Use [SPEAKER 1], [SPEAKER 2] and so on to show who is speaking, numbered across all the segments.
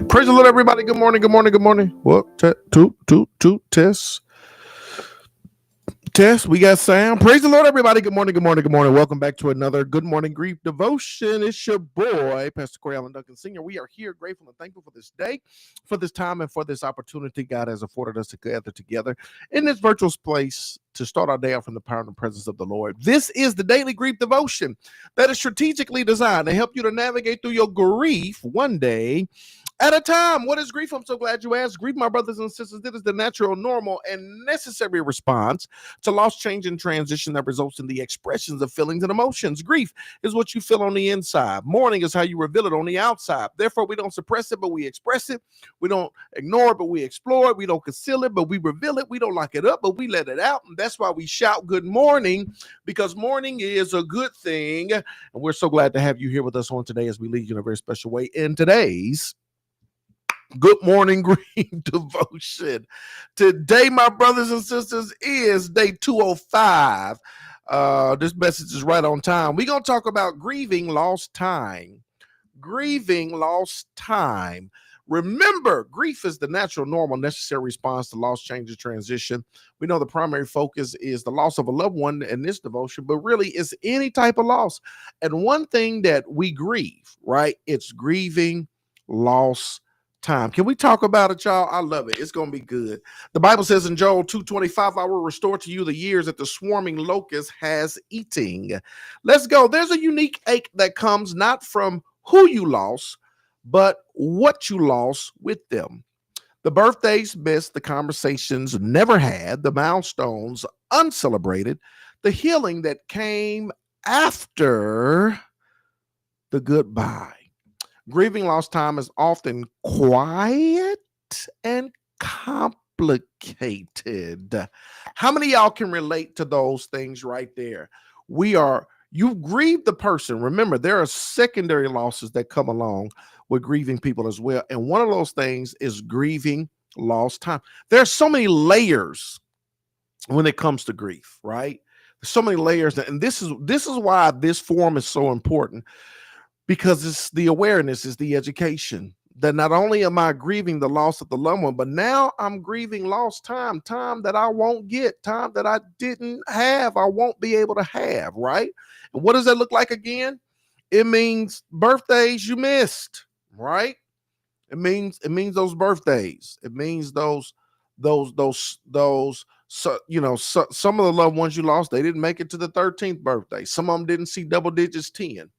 [SPEAKER 1] Praise the Lord, everybody. Good morning. Good morning. Good morning. What? Test. Test. We got sound. Praise the Lord, everybody. Good morning. Good morning. Good morning. Welcome back to another Good Morning Grief Devotion. It's your boy, Pastor Corey Allen Duncan Sr. We are here grateful and thankful for this day, for this time, and for this opportunity God has afforded us to gather together in this virtual place to start our day off in the power and the presence of the Lord. This is the Daily Grief Devotion that is strategically designed to help you to navigate through your grief one day at a time. What is grief? I'm so glad you asked. Grief, my brothers and sisters, it is the natural, normal, and necessary response to loss, change, and transition that results in the expressions of feelings and emotions. Grief is what you feel on the inside. Mourning is how you reveal it on the outside. Therefore, we don't suppress it, but we express it. We don't ignore it, but we explore it. We don't conceal it, but we reveal it. We don't lock it up, but we let it out. And that's why we shout good morning, because morning is a good thing. And we're so glad to have you here with us on today as we lead you in a very special way in today's Good Morning Green Devotion. Today, my brothers and sisters, is day 205. This message is right on time. We're going to talk about grieving lost time. Grieving lost time. Remember, grief is the natural, normal, necessary response to loss, change, and transition. We know the primary focus is the loss of a loved one in this devotion, but really it's any type of loss. And one thing that we grieve, right? It's grieving lost time. Can we talk about it, y'all? I love it. It's going to be good. The Bible says in Joel 2:25, I will restore to you the years that the swarming locust has eating. Let's go. There's a unique ache that comes not from who you lost, but what you lost with them. The birthdays missed, the conversations never had, the milestones uncelebrated, the healing that came after the goodbye. Grieving lost time is often quiet and complicated. How many of y'all can relate to those things right there? You grieve the person. Remember, there are secondary losses that come along with grieving people as well. And one of those things is grieving lost time. There are so many layers when it comes to grief, right? There's so many layers. And this is why this forum is so important. Because it's the awareness, is the education that not only am I grieving the loss of the loved one, but now I'm grieving lost time that I won't get, time that I didn't have, I won't be able to have, right? And what does that look like again? It means birthdays you missed, right? It means those birthdays. It means those so some of the loved ones you lost, they didn't make it to the 13th birthday. Some of them didn't see double digits 10.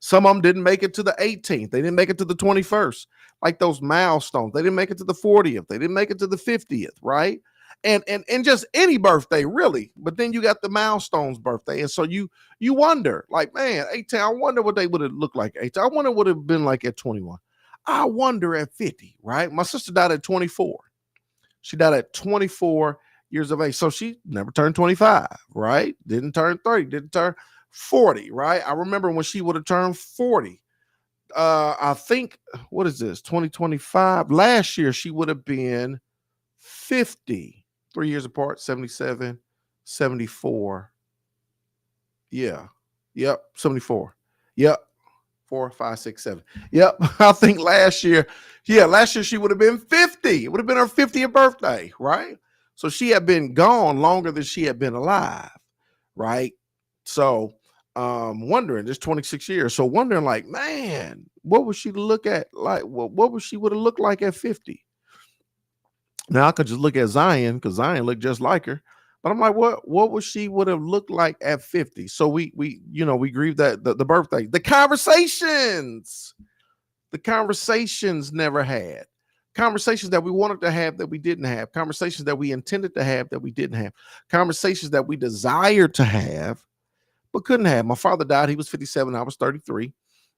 [SPEAKER 1] Some of them didn't make it to the 18th. They didn't make it to the 21st. Like those milestones. They didn't make it to the 40th. They didn't make it to the 50th, right? And just any birthday, really. But then you got the milestones birthday. And so you wonder, like, man, 18, I wonder what they would have looked like. 18. I wonder what it would have been like at 21. I wonder at 50, right? My sister died at 24. She died at 24 years of age. So she never turned 25, right? Didn't turn 30, didn't turn 40, right? I remember when she would have turned 40. I think, what is this, 2025? Last year, she would have been 50. 3 years apart, 77, 74. Yeah. Yep. 74. Yep. 4, 5, 6, 7. Yep. I think last year she would have been 50. It would have been her 50th birthday, right? So she had been gone longer than she had been alive, right? So wondering, this 26 years. So wondering, like, man, what would she look at? Like, what would she would have looked like at 50? Now I could just look at Zion because Zion looked just like her. But I'm like, what would she would have looked like at 50? So we grieve that the birthday, the conversations never had. Conversations that we wanted to have that we didn't have. Conversations that we intended to have that we didn't have. Conversations that we desired to have but couldn't have. My father died. He was 57. I was 33,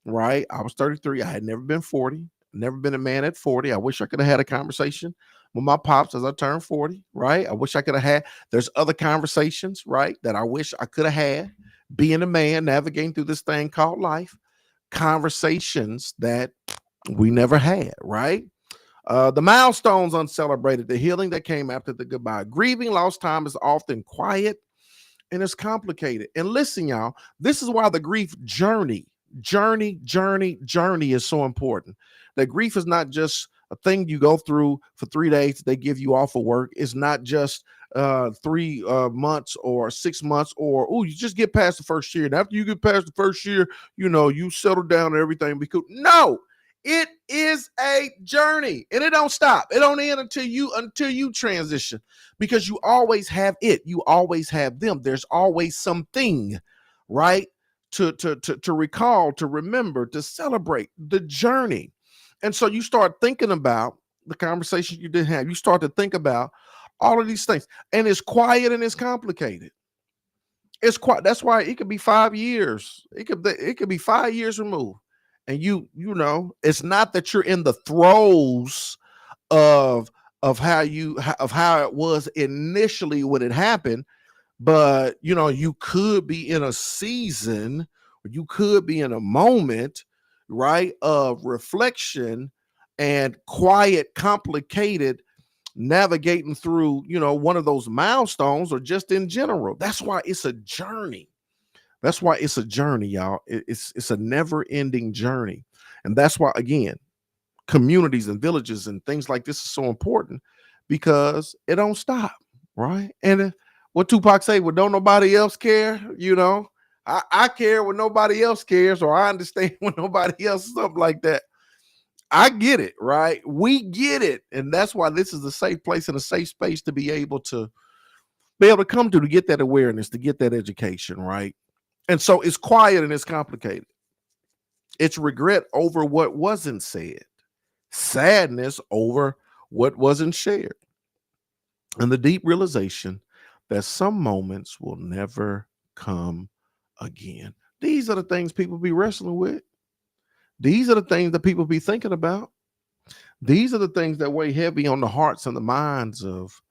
[SPEAKER 1] right? I was 33. I had never been 40, never been a man at 40. I wish I could have had a conversation with my pops as I turned 40, right? I wish I could have had. There's other conversations, right, that I wish I could have had. Being a man, navigating through this thing called life. Conversations that we never had, right? The milestones uncelebrated, the healing that came after the goodbye. Grieving lost time is often quiet and it's complicated. And listen, y'all, this is why the grief journey Journey is so important. That grief is not just a thing you go through for 3 days. They give you off of work. It's not just 3 months or 6 months, or oh, you just get past the first year. And after you get past the first year, you settle down and everything be cool. No, it is a journey, and it don't stop. It don't end until you transition, because you always have it. You always have them. There's always something, right? To recall, to remember, to celebrate the journey. And so you start thinking about the conversation you did have. You start to think about all of these things, and it's quiet and it's complicated. It's quiet. That's why it could be 5 years. It could be 5 years removed, and it's not that you're in the throes of how it was initially when it happened. But you could be in a season, or you could be in a moment, right, of reflection and quiet, complicated navigating through, one of those milestones, or just in general. That's why it's a journey. That's why it's a journey, y'all. It's a never-ending journey. And that's why, again, communities and villages and things like this is so important, because it don't stop, right? And what Tupac say, well, don't nobody else care, I care when nobody else cares, or I understand when nobody else, something like that. I get it, right? We get it. And that's why this is a safe place and a safe space to be able to come to get that awareness, to get that education, right? And so it's quiet and it's complicated. It's regret over what wasn't said, sadness over what wasn't shared, and the deep realization that some moments will never come again. These are the things people be wrestling with. These are the things that people be thinking about. These are the things that weigh heavy on the hearts and the minds of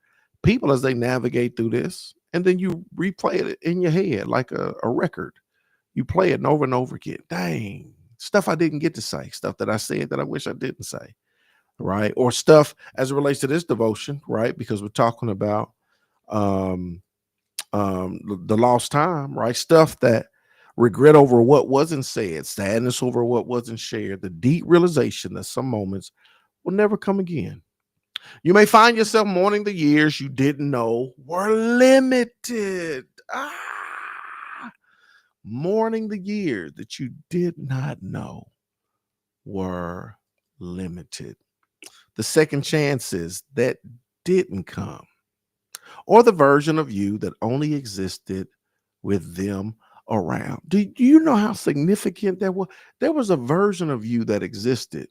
[SPEAKER 1] people as they navigate through this. And then you replay it in your head like a record. You play it over and over again. Dang, stuff I didn't get to say, stuff that I said that I wish I didn't say, right? Or stuff as it relates to this devotion, right? Because we're talking about um, the lost time, right? Stuff that regret over what wasn't said, sadness over what wasn't shared, the deep realization that some moments will never come again. You may find yourself mourning the years you didn't know were limited. Mourning the years that you did not know were limited. The second chances that didn't come, or the version of you that only existed with them around. Do you know how significant that was? There was a version of you that existed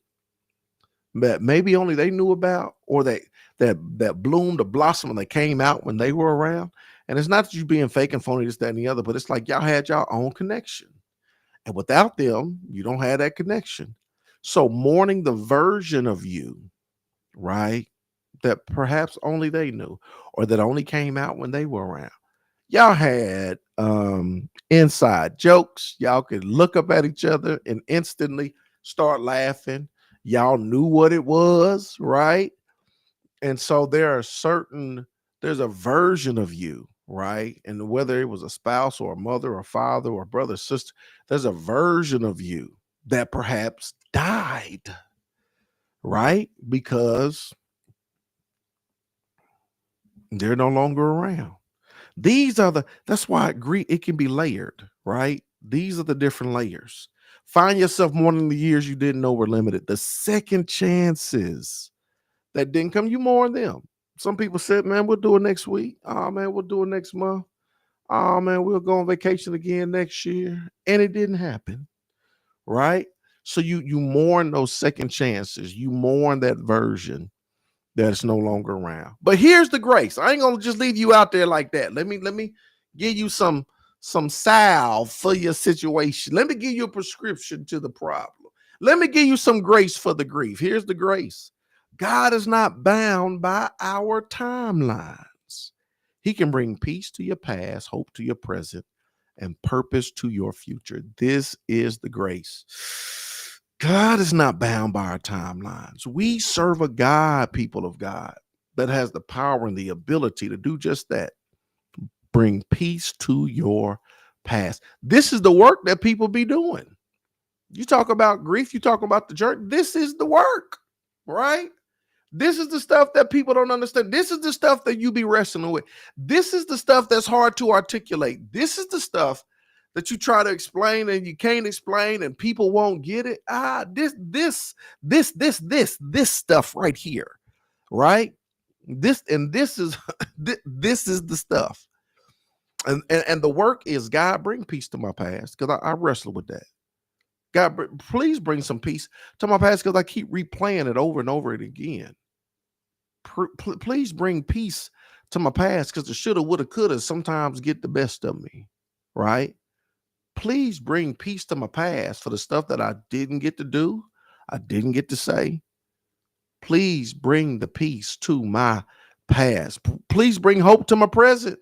[SPEAKER 1] that maybe only they knew about, or that bloomed or blossomed and they came out when they were around. And it's not that you being fake and phony, this, that, and the other, but it's like y'all had your own connection. And without them, you don't have that connection. So mourning the version of you, right, that perhaps only they knew, or that only came out when they were around. Y'all had inside jokes. Y'all could look up at each other and instantly start laughing. Y'all knew what it was, right? And so there's a version of you, right? And whether it was a spouse or a mother or father or brother, sister, there's a version of you that perhaps died, right? Because they're no longer around. That's why it can be layered, right? These are the different layers. Find yourself mourning the years you didn't know were limited. The second chances that didn't come, you mourn them. Some people said, man, we'll do it next week. Oh, man, we'll do it next month. Oh, man, we'll go on vacation again next year. And it didn't happen, right? So you mourn those second chances. You mourn that version that's no longer around. But here's the grace. I ain't gonna just leave you out there like that. Let me give you some salve for your situation. Let me give you a prescription to the problem. Let me give you some grace for the grief. Here's the grace. God is not bound by our timelines. He can bring peace to your past, hope to your present, and purpose to your future. This is the grace. God is not bound by our timelines. We serve a God, people of God, that has the power and the ability to do just that. Bring peace to your past. This is the work that people be doing. You talk about grief, you talk about the journey. This is the work, right? This is the stuff that people don't understand. This is the stuff that you be wrestling with. This is the stuff that's hard to articulate. This is the stuff that you try to explain and you can't explain and people won't get it. This stuff right here, right? This is this is the stuff. And the work is, God, bring peace to my past, because I wrestle with that. God, please bring some peace to my past, because I keep replaying it over and over again. Please bring peace to my past, because the shoulda, woulda, coulda sometimes get the best of me, right? Please bring peace to my past for the stuff that I didn't get to do, I didn't get to say. Please bring the peace to my past. Please bring hope to my present,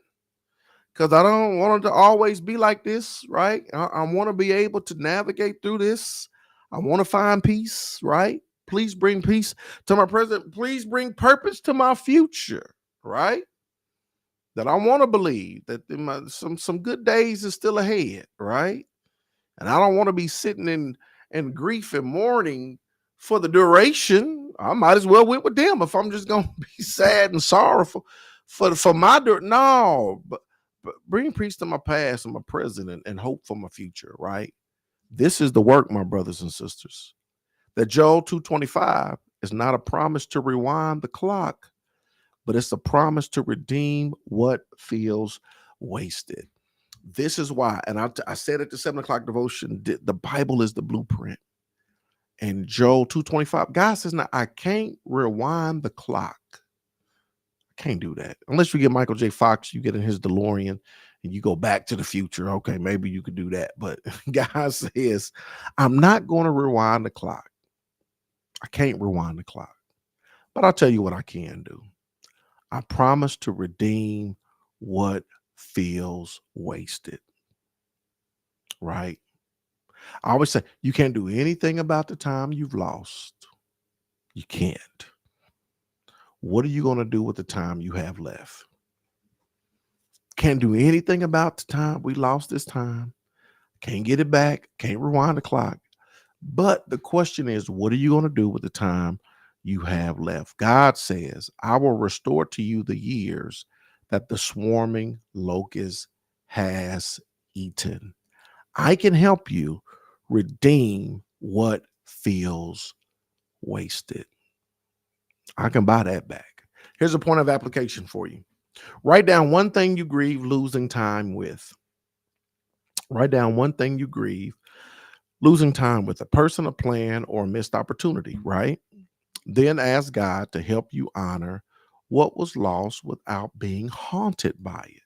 [SPEAKER 1] because I don't want it to always be like this, right? I want to be able to navigate through this. I want to find peace, right? Please bring peace to my present. Please bring purpose to my future, right? That I want to believe that some good days is still ahead, right? And I don't want to be sitting in grief and mourning for the duration. I might as well went with them if I'm just gonna be sad and sorrowful for my no, but bring peace to my past and my present, and hope for my future, right? This is the work, my brothers and sisters. That Joel 2:25 is not a promise to rewind the clock, but it's a promise to redeem what feels wasted. This is why, and I said at the 7 o'clock devotion, the Bible is the blueprint. And Joel 2:25, God says, now I can't rewind the clock. I can't do that. Unless you get Michael J. Fox, you get in his DeLorean and you go back to the future. Okay, maybe you could do that. But God says, I'm not going to rewind the clock. I can't rewind the clock. But I'll tell you what I can do. I promise to redeem what feels wasted. Right? I always say, you can't do anything about the time you've lost. You can't. What are you going to do with the time you have left? Can't do anything about the time. We lost this time. Can't get it back. Can't rewind the clock. But the question is, what are you going to do with the time you have left? God says, I will restore to you the years that the swarming locust has eaten. I can help you redeem what feels wasted. I can buy that back. Here's a point of application for you. Write down one thing you grieve losing time with. Write down one thing you grieve losing time with, a person, a plan, or a missed opportunity, right? Then ask God to help you honor what was lost without being haunted by it.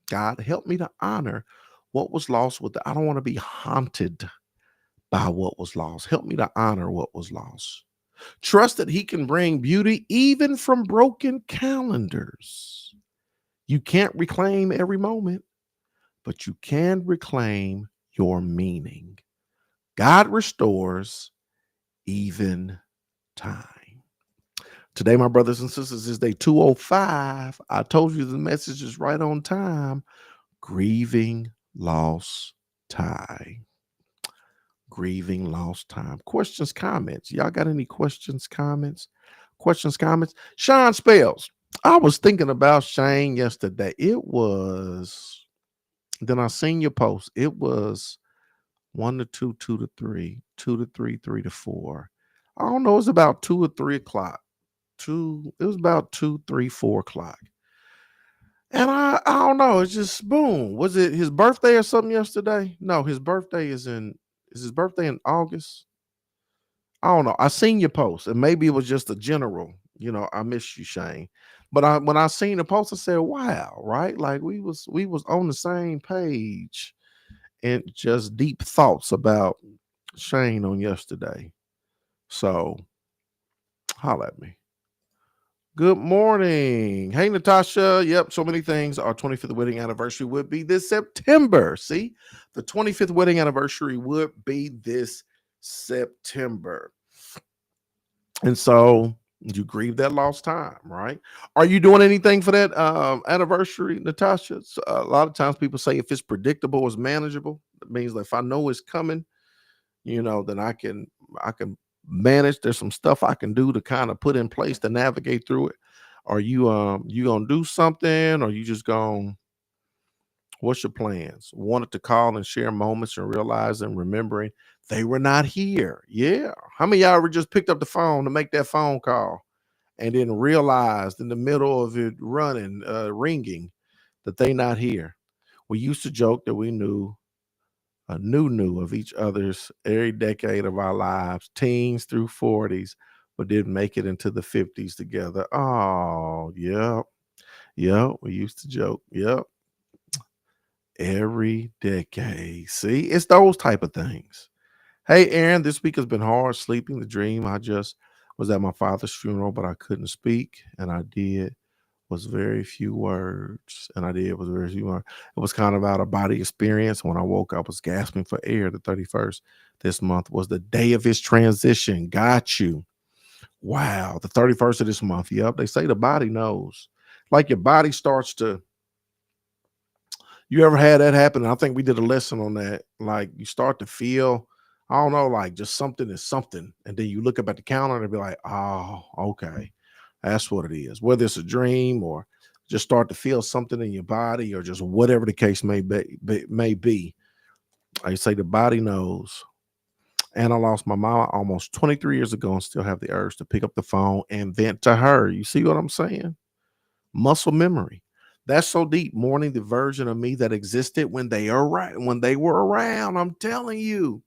[SPEAKER 1] God, help me to honor what was lost I don't want to be haunted by what was lost. Help me to honor what was lost. Trust that he can bring beauty even from broken calendars. You can't reclaim every moment, but you can reclaim your meaning. God restores even time. Today, my brothers and sisters, is day 205. I told you the message is right on time. Grieving lost time. Grieving lost time. Questions, comments. Y'all got any questions, comments? Questions, comments? Sean Spells. I was thinking about Shane yesterday. Then I seen your post. It was 1 to 2, 2 to 3, 2 to 3, 3 to 4. I don't know. It was about 2 or 3 o'clock. It was about 2, 3, 4 o'clock. And I don't know. It's just boom. Was it his birthday or something yesterday? No, his birthday is his birthday in August? I don't know. I seen your post, and maybe it was just a general, I miss you, Shane. But when I seen the post, I said, wow, right? Like we was on the same page, and just deep thoughts about Shane on yesterday. So holla at me. Good morning. Hey, Natasha. Yep, so many things. Our 25th wedding anniversary would be this September. See, the 25th wedding anniversary would be this September. And so you grieve that lost time, right? Are you doing anything for that anniversary, Natasha? So, a lot of times people say if it's predictable, it's manageable. It means that if I know it's coming, then I can manage. There's some stuff I can do to kind of put in place to navigate through it. Are you gonna do something, or you just gonna what's your plans? Wanted to call and share moments and realize and remembering they were not here. Yeah. How many of y'all ever just picked up the phone to make that phone call and then realized in the middle of it ringing that they not here? We used to joke that we knew a new of each other's every decade of our lives, teens through 40s, but didn't make it into the 50s together. Oh, yep. Yep. We used to joke. Yep. Every decade. See, it's those type of things. Hey, Aaron, this week has been hard sleeping the dream. I just was at my father's funeral, but I couldn't speak, and I did was very few words, and I did was very few words. It was kind of out of body experience. When I woke, I was gasping for air. The 31st this month was the day of his transition. Got you. Wow, the 31st of this month. Yep, they say the body knows. Like your body starts to you ever had that happen? I think we did a lesson on that. Like you start to feel, I don't know, like just something is something. And then you look up at the counter and be like, oh, okay. That's what it is. Whether it's a dream or just start to feel something in your body or just whatever the case may be. I say the body knows. And I lost my mom almost 23 years ago and still have the urge to pick up the phone and vent to her. You see what I'm saying? Muscle memory. That's so deep. Mourning the version of me that existed when they were around. I'm telling you,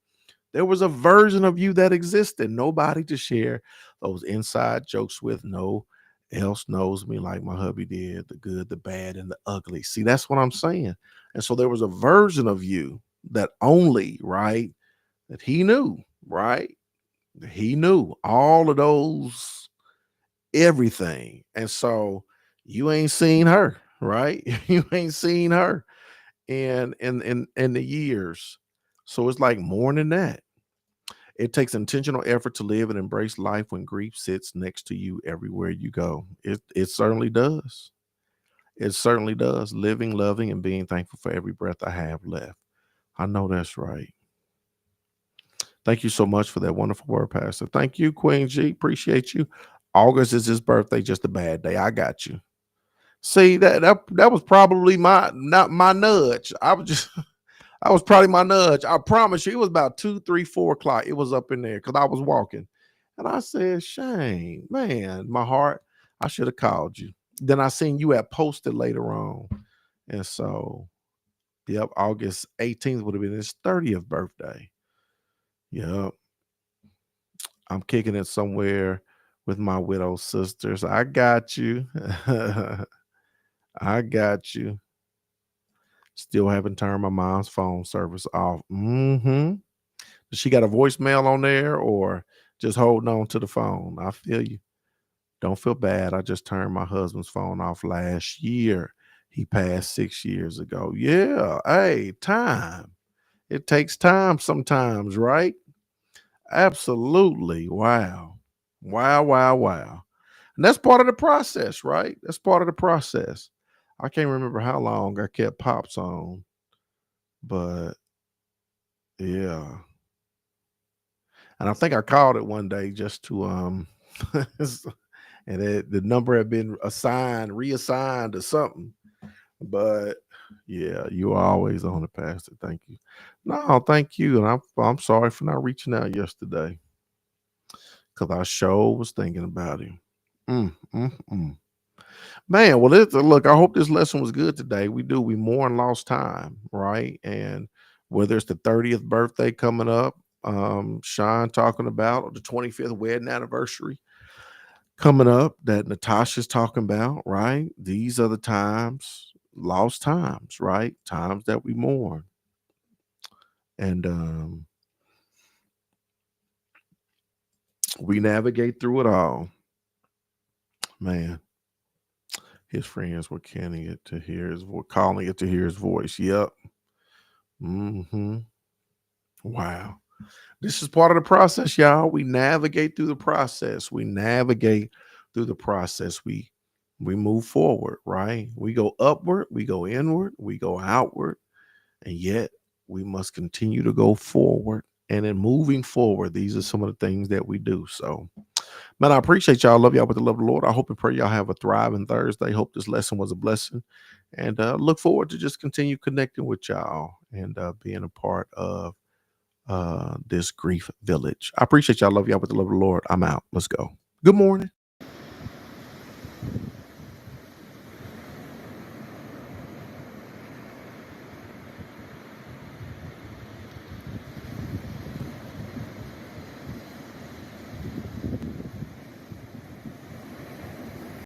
[SPEAKER 1] there was a version of you that existed. Nobody to share those inside jokes with. No else knows me like my hubby did. The good, the bad, and the ugly. See, that's what I'm saying. And so there was a version of you that only, right, that he knew, right? He knew all of those everything. And so you ain't seen her, right? You ain't seen her in the years. So it's like more than that. It takes intentional effort to live and embrace life when grief sits next to you everywhere you go. It certainly does. It certainly does. Living, loving, and being thankful for every breath I have left. I know that's right. Thank you so much for that wonderful word, Pastor. Thank you, Queen G. Appreciate you. August is his birthday, just a bad day. I got you. See, that was probably not my nudge. I was probably my nudge. I promise you, it was about 2, 3, 4 o'clock. It was up in there because I was walking. And I said, Shane, man, my heart, I should have called you. Then I seen you at posted later on. And so, yep, August 18th would have been his 30th birthday. Yep. I'm kicking it somewhere with my widow sisters. I got you. I got you. Still haven't turned my mom's phone service off. She got a voicemail on there or just holding on to the phone? I feel you. Don't feel bad. I just turned my husband's phone off last year. He passed 6 years ago. Yeah. Hey, time. It takes time sometimes, right? Absolutely. Wow. Wow, wow, wow. And that's part of the process, right? That's part of the process. I can't remember how long I kept Pops on, but yeah. And I think I called it one day just to and the number had been reassigned or something. But yeah, you are always on it, Pastor. Thank you. No, thank you. And I'm sorry for not reaching out yesterday. Because I sure was thinking about him. Mm, mm, mm. Man, well, look, I hope this lesson was good today. We mourn lost time, right? And whether it's the 30th birthday coming up, Sean talking about, or the 25th wedding anniversary coming up that Natasha's talking about, right? These are the times, lost times, right? Times that we mourn. And we navigate through it all. Man, his friends were calling it to hear his voice. Yep. Wow. This is part of the process, y'all. We navigate through the process. We navigate through the process. We move forward, right? We go upward, we go inward, we go outward, and yet we must continue to go forward And then moving forward, these are some of the things that we do. So, man, I appreciate y'all. Love y'all with the love of the Lord. I hope and pray y'all have a thriving Thursday. Hope this lesson was a blessing. And look forward to just continue connecting with y'all and being a part of this grief village. I appreciate y'all. Love y'all with the love of the Lord. I'm out. Let's go. Good morning.